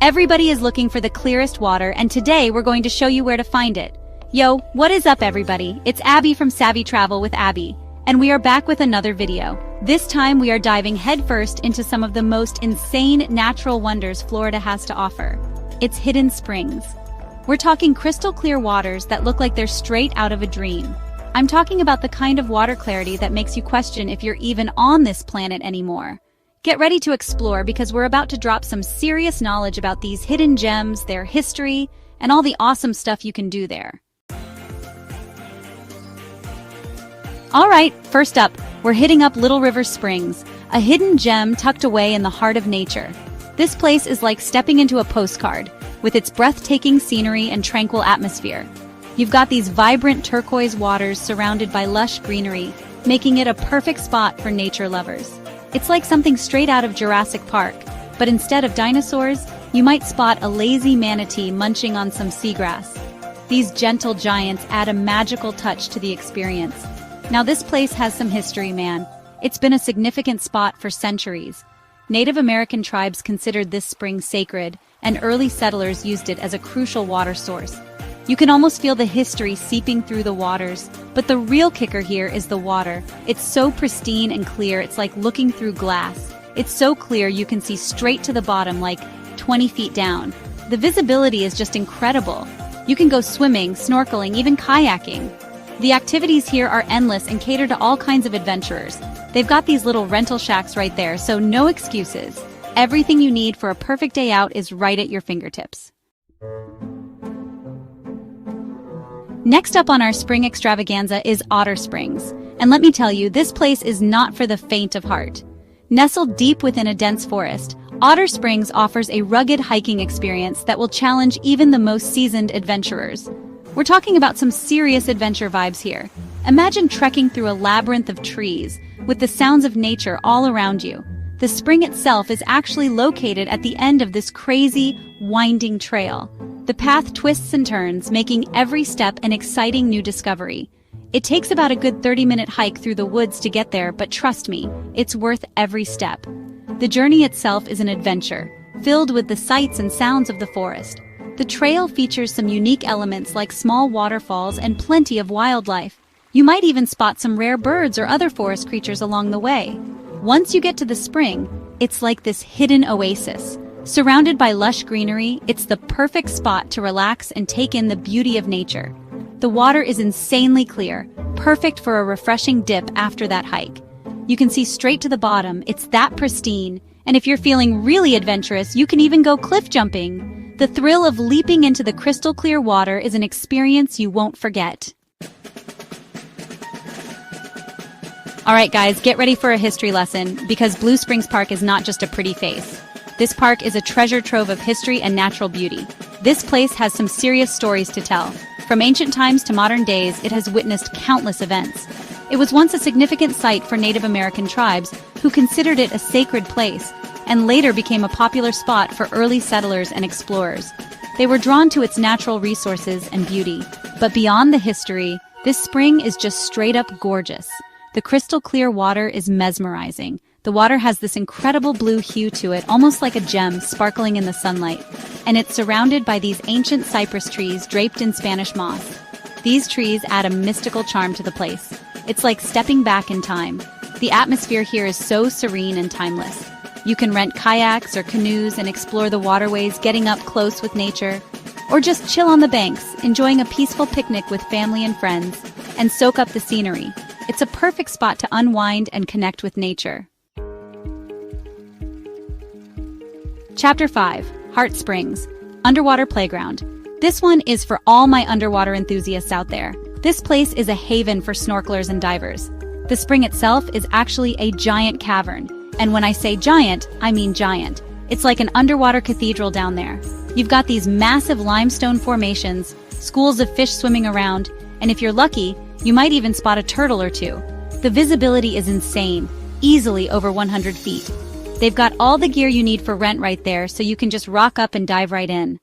Everybody is looking for the clearest water, and today we're going to show you where to find it. Yo, what is up everybody? It's Abby from Savvy Travel with Abby, and we are back with another video. This time we are diving headfirst into some of the most insane natural wonders Florida has to offer. Its hidden springs. We're talking crystal clear waters that look like they're straight out of a dream. I'm talking about the kind of water clarity that makes you question if you're even on this planet anymore. Get ready to explore because we're about to drop some serious knowledge about these hidden gems, their history, and all the awesome stuff you can do there. Alright, first up, we're hitting up Little River Springs, a hidden gem tucked away in the heart of nature. This place is like stepping into a postcard, with its breathtaking scenery and tranquil atmosphere. You've got these vibrant turquoise waters surrounded by lush greenery, making it a perfect spot for nature lovers. It's like something straight out of Jurassic Park, but instead of dinosaurs, you might spot a lazy manatee munching on some seagrass. These gentle giants add a magical touch to the experience. Now this place has some history, man. It's been a significant spot for centuries. Native American tribes considered this spring sacred, and early settlers used it as a crucial water source. You can almost feel the history seeping through the waters, but the real kicker here is the water. It's so pristine and clear, it's like looking through glass. It's so clear you can see straight to the bottom, like 20 feet down. The visibility is just incredible. You can go swimming, snorkeling, even kayaking. The activities here are endless and cater to all kinds of adventurers. They've got these little rental shacks right there, so no excuses. Everything you need for a perfect day out is right at your fingertips. Next up on our spring extravaganza is Otter Springs. And let me tell you, this place is not for the faint of heart. Nestled deep within a dense forest, Otter Springs offers a rugged hiking experience that will challenge even the most seasoned adventurers. We're talking about some serious adventure vibes here. Imagine trekking through a labyrinth of trees, with the sounds of nature all around you. The spring itself is actually located at the end of this crazy, winding trail. The path twists and turns, making every step an exciting new discovery. It takes about a good 30-minute hike through the woods to get there, but trust me, it's worth every step. The journey itself is an adventure, filled with the sights and sounds of the forest. The trail features some unique elements like small waterfalls and plenty of wildlife. You might even spot some rare birds or other forest creatures along the way. Once you get to the spring, it's like this hidden oasis. Surrounded by lush greenery, it's the perfect spot to relax and take in the beauty of nature. The water is insanely clear, perfect for a refreshing dip after that hike. You can see straight to the bottom, it's that pristine, and if you're feeling really adventurous, you can even go cliff jumping. The thrill of leaping into the crystal clear water is an experience you won't forget. Alright guys, get ready for a history lesson, because Blue Springs Park is not just a pretty face. This park is a treasure trove of history and natural beauty. This place has some serious stories to tell. From ancient times to modern days, it has witnessed countless events. It was once a significant site for Native American tribes who considered it a sacred place, and later became a popular spot for early settlers and explorers. They were drawn to its natural resources and beauty. But beyond the history, this spring is just straight up gorgeous. The crystal clear water is mesmerizing. The water has this incredible blue hue to it, almost like a gem sparkling in the sunlight. And it's surrounded by these ancient cypress trees draped in Spanish moss. These trees add a mystical charm to the place. It's like stepping back in time. The atmosphere here is so serene and timeless. You can rent kayaks or canoes and explore the waterways, getting up close with nature. Or just chill on the banks, enjoying a peaceful picnic with family and friends, and soak up the scenery. It's a perfect spot to unwind and connect with nature. Chapter 5. Heart Springs, Underwater Playground. This one is for all my underwater enthusiasts out there. This place is a haven for snorkelers and divers. The spring itself is actually a giant cavern. And when I say giant, I mean giant. It's like an underwater cathedral down there. You've got these massive limestone formations, schools of fish swimming around, and if you're lucky, you might even spot a turtle or two. The visibility is insane, easily over 100 feet. They've got all the gear you need for rent right there, so you can just rock up and dive right in.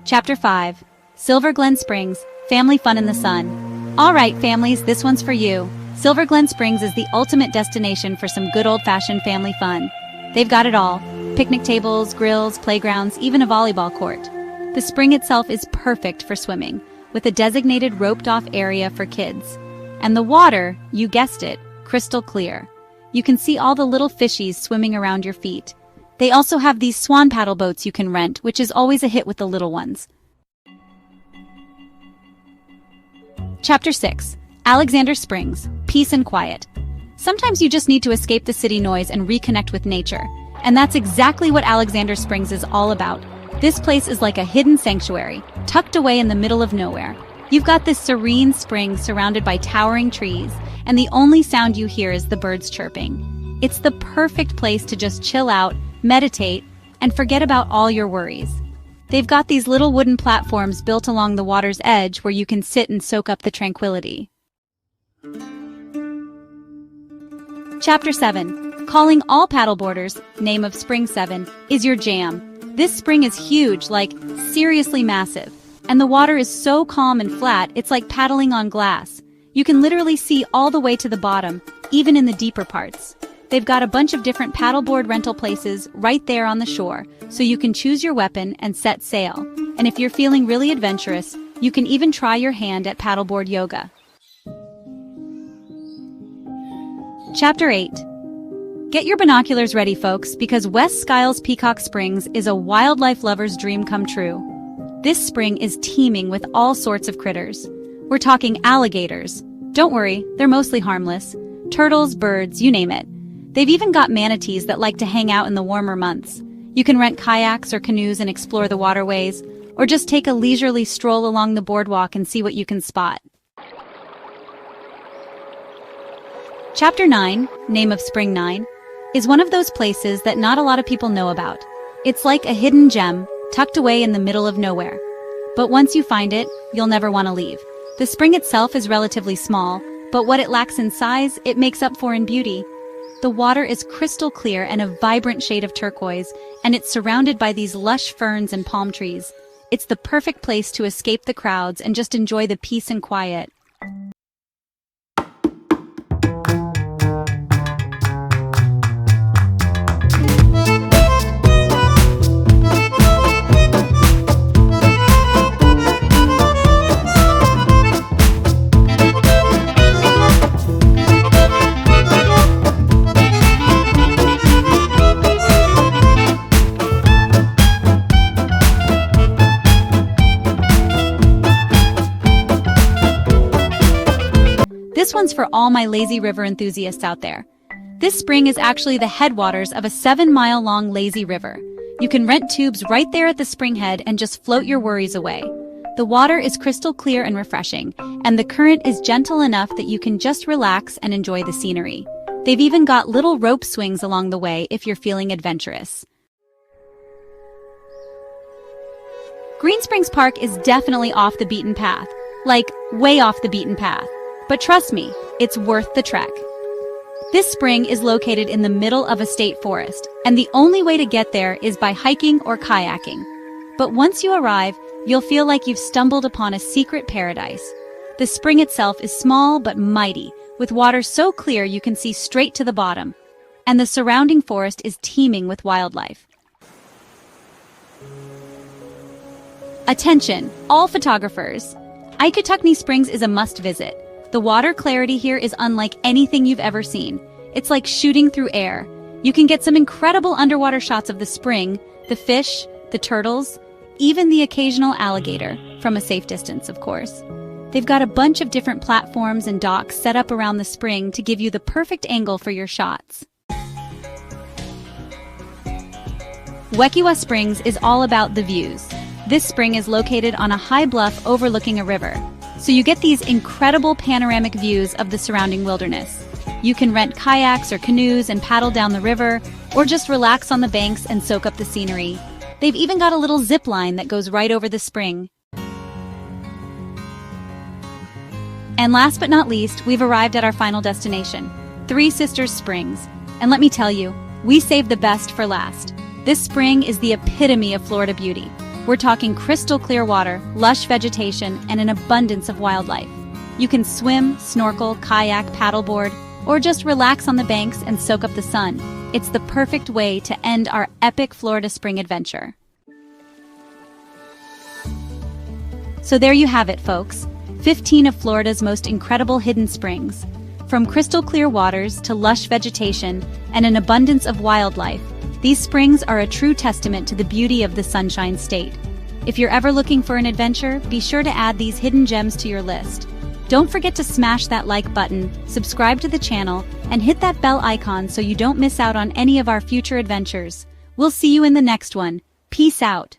Chapter 5. Silver Glen Springs, Family Fun in the Sun. Alright families, this one's for you. Silver Glen Springs is the ultimate destination for some good old-fashioned family fun. They've got it all: picnic tables, grills, playgrounds, even a volleyball court. The spring itself is perfect for swimming, with a designated roped-off area for kids. And the water, you guessed it, crystal clear. You can see all the little fishies swimming around your feet. They also have these swan paddle boats you can rent, which is always a hit with the little ones. Chapter 6. Alexander Springs, Peace and Quiet. Sometimes you just need to escape the city noise and reconnect with nature. And that's exactly what Alexander Springs is all about. This place is like a hidden sanctuary, tucked away in the middle of nowhere. You've got this serene spring surrounded by towering trees, and the only sound you hear is the birds chirping. It's the perfect place to just chill out, meditate, and forget about all your worries. They've got these little wooden platforms built along the water's edge where you can sit and soak up the tranquility. Chapter 7. Calling all paddleboarders, name of Spring 7, is your jam. This spring is huge, like seriously massive, and the water is so calm and flat it's like paddling on glass. You can literally see all the way to the bottom, even in the deeper parts. They've got a bunch of different paddleboard rental places right there on the shore, so you can choose your weapon and set sail. And if you're feeling really adventurous, you can even try your hand at paddleboard yoga. Chapter 8. Get your binoculars ready, folks, because West Skiles Peacock Springs is a wildlife lover's dream come true. This spring is teeming with all sorts of critters. We're talking alligators. Don't worry, they're mostly harmless. Turtles, birds, you name it. They've even got manatees that like to hang out in the warmer months. You can rent kayaks or canoes and explore the waterways, or just take a leisurely stroll along the boardwalk and see what you can spot. Chapter 9, name of Spring 9, is one of those places that not a lot of people know about. It's like a hidden gem, tucked away in the middle of nowhere. But once you find it, you'll never want to leave. The spring itself is relatively small, but what it lacks in size, it makes up for in beauty. The water is crystal clear and a vibrant shade of turquoise, and it's surrounded by these lush ferns and palm trees. It's the perfect place to escape the crowds and just enjoy the peace and quiet. This one's for all my lazy river enthusiasts out there. This spring is actually the headwaters of a 7-mile-long lazy river. You can rent tubes right there at the spring head and just float your worries away. The water is crystal clear and refreshing, and the current is gentle enough that you can just relax and enjoy the scenery. They've even got little rope swings along the way if you're feeling adventurous. Green Springs Park is definitely off the beaten path, like way off the beaten path. But trust me, it's worth the trek. This spring is located in the middle of a state forest, and the only way to get there is by hiking or kayaking. But once you arrive, you'll feel like you've stumbled upon a secret paradise. The spring itself is small but mighty, with water so clear you can see straight to the bottom, and the surrounding forest is teeming with wildlife. Attention, all photographers! Aikutukni Springs is a must-visit. The water clarity here is unlike anything you've ever seen. It's like shooting through air. You can get some incredible underwater shots of the spring, the fish, the turtles, even the occasional alligator, from a safe distance, of course. They've got a bunch of different platforms and docks set up around the spring to give you the perfect angle for your shots. Wekiwa Springs is all about the views. This spring is located on a high bluff overlooking a river, so you get these incredible panoramic views of the surrounding wilderness. You can rent kayaks or canoes and paddle down the river, or just relax on the banks and soak up the scenery. They've even got a little zip line that goes right over the spring. And last but not least, we've arrived at our final destination, Three Sisters Springs. And let me tell you, we saved the best for last. This spring is the epitome of Florida beauty. We're talking crystal clear water, lush vegetation, and an abundance of wildlife. You can swim, snorkel, kayak, paddleboard, or just relax on the banks and soak up the sun. It's the perfect way to end our epic Florida spring adventure. So there you have it, folks. 15 of Florida's most incredible hidden springs. From crystal clear waters to lush vegetation and an abundance of wildlife, these springs are a true testament to the beauty of the Sunshine State. If you're ever looking for an adventure, be sure to add these hidden gems to your list. Don't forget to smash that like button, subscribe to the channel, and hit that bell icon so you don't miss out on any of our future adventures. We'll see you in the next one. Peace out.